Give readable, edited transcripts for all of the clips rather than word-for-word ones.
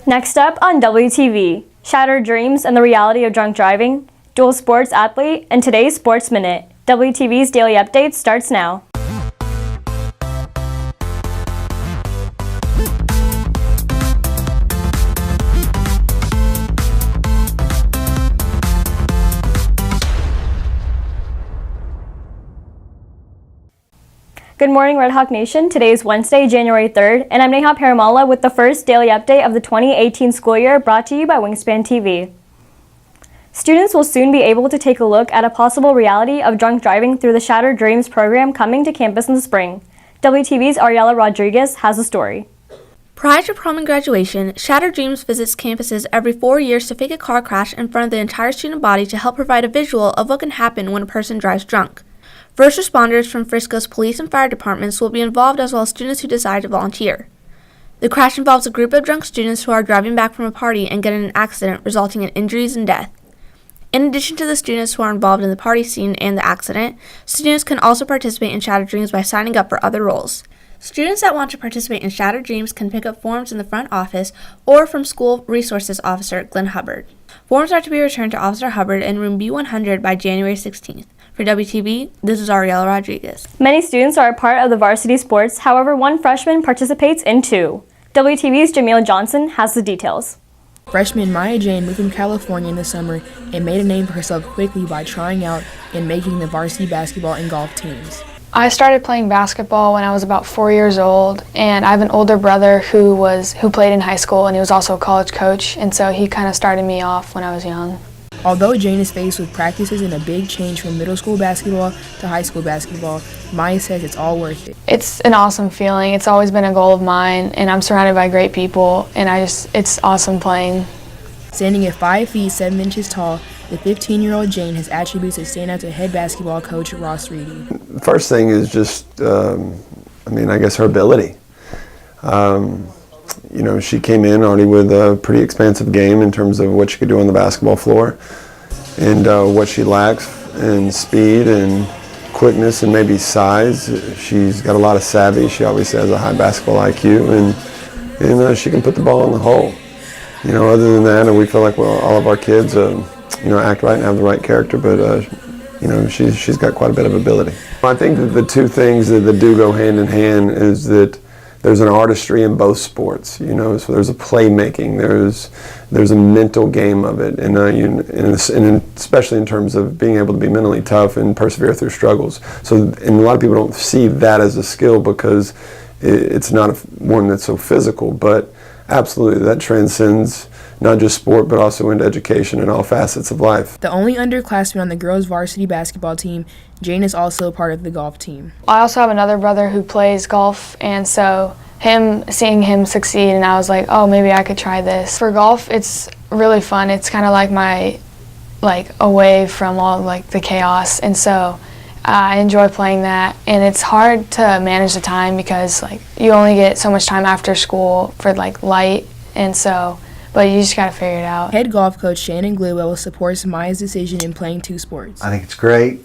Next up on WTV, Shatter Dreams and the Reality of Drunk Driving, Dual Sports Athlete, and today's Sports Minute. WTV's Daily Update starts now. Good morning, Red Hawk Nation. Today is Wednesday, January 3rd, and I'm Neha Perumalla with the first daily update of the 2018 school year brought to you by Wingspan TV. Students will soon be able to take a look at a possible reality of drunk driving through the Shatter Dreams program coming to campus in the spring. WTV's Ariella Rodriguez has the story. Prior to prom and graduation, Shatter Dreams visits campuses every 4 years to fake a car crash in front of the entire student body to help provide a visual of what can happen when a person drives drunk. First responders from Frisco's police and fire departments will be involved, as well as students who decide to volunteer. The crash involves a group of drunk students who are driving back from a party and get in an accident, resulting in injuries and death. In addition to the students who are involved in the party scene and the accident, students can also participate in Shatter Dreams by signing up for other roles. Students that want to participate in Shatter Dreams can pick up forms in the front office or from School Resources Officer Glenn Hubbard. Forms are to be returned to Officer Hubbard in room B100 by January 16th. For WTV, this is Ariella Rodriguez. Many students are a part of the varsity sports, however, one freshman participates in two. WTV's Jamil Johnson has the details. Freshman Maya Jane moved from California in the summer and made a name for herself quickly by trying out and making the varsity basketball and golf teams. I started playing basketball when I was about 4 years old, and I have an older brother who played in high school, and he was also a college coach, and so he kind of started me off when I was young. Although Jane is faced with practices and a big change from middle school basketball to high school basketball, Maya says it's all worth it. It's an awesome feeling. It's always been a goal of mine, and I'm surrounded by great people, and it's awesome playing. Standing at 5 feet 7 inches tall, the 15-year-old Jane has attributes that stand out to head basketball coach Ross Reedy. The first thing is just, I guess her ability. She came in already with a pretty expansive game in terms of what she could do on the basketball floor and what she lacks in speed and quickness and maybe size. She's got a lot of savvy. She obviously has a high basketball IQ, and she can put the ball in the hole. Other than that, and we feel like all of our kids act right and have the right character, but she's got quite a bit of ability. I think that the two things that do go hand in hand is that there's an artistry in both sports, so there's a playmaking, there's a mental game of it, and especially in terms of being able to be mentally tough and persevere through struggles. And a lot of people don't see that as a skill because it's not one that's so physical, but absolutely that transcends not just sport, but also into education and all facets of life. The only underclassman on the girls' varsity basketball team, Jane is also part of the golf team. I also have another brother who plays golf, and so seeing him succeed, and I was like, oh, maybe I could try this. For golf, it's really fun. It's kind of like away from all the chaos, and so I enjoy playing that. And it's hard to manage the time because you only get so much time after school for light, and so. But you just got to figure it out. Head golf coach Shannon Gluwell supports Maya's decision in playing two sports. I think it's great.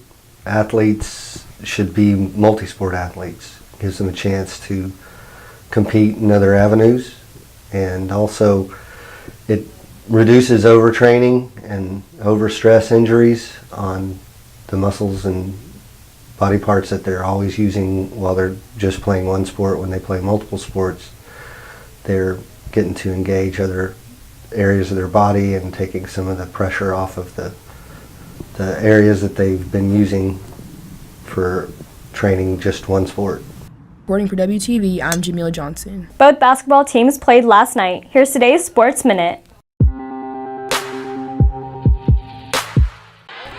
Athletes should be multi-sport athletes. It gives them a chance to compete in other avenues, and also it reduces overtraining and overstress injuries on the muscles and body parts that they're always using while they're just playing one sport. When they play multiple sports, they're getting to engage other areas of their body and taking some of the pressure off of the areas that they've been using for training just one sport. Reporting for WTV, I'm Jamil Johnson. Both basketball teams played last night. Here's today's Sports Minute.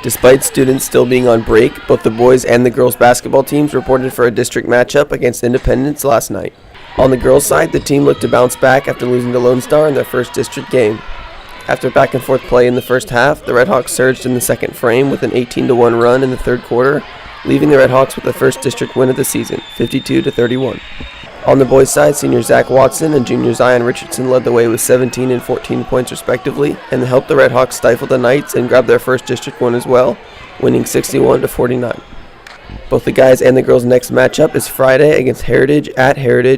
Despite students still being on break, both the boys and the girls basketball teams reported for a district matchup against Independence last night. On the girls' side, the team looked to bounce back after losing to Lone Star in their first district game. After back-and-forth play in the first half, the Redhawks surged in the second frame with an 18-1 run in the third quarter, leaving the Redhawks with the first district win of the season, 52-31. On the boys' side, senior Zach Watson and junior Zion Richardson led the way with 17 and 14 points respectively, and helped the Redhawks stifle the Knights and grab their first district win as well, winning 61-49. Both the guys and the girls' next matchup is Friday against Heritage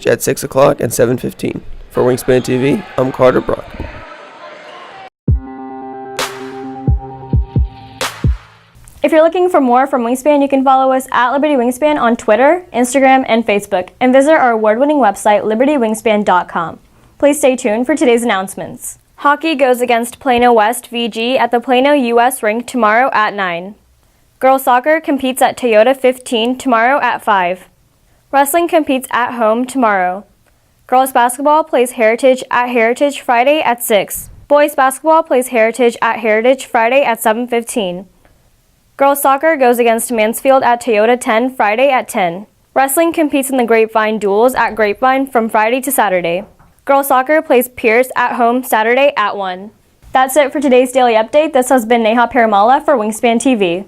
at 6 o'clock and 7:15. For Wingspan TV, I'm Carter Brock. If you're looking for more from Wingspan, you can follow us at Liberty Wingspan on Twitter, Instagram, and Facebook, and visit our award-winning website, libertywingspan.com. Please stay tuned for today's announcements. Hockey goes against Plano West VG at the Plano US rink tomorrow at 9. Girls soccer competes at Toyota 15 tomorrow at 5. Wrestling competes at home tomorrow. Girls basketball plays Heritage at Heritage Friday at 6. Boys basketball plays Heritage at Heritage Friday at 7:15. Girls soccer goes against Mansfield at Toyota 10 Friday at 10. Wrestling competes in the Grapevine duels at Grapevine from Friday to Saturday. Girls soccer plays Pierce at home Saturday at 1. That's it for today's daily update. This has been Neha Perumalla for Wingspan TV.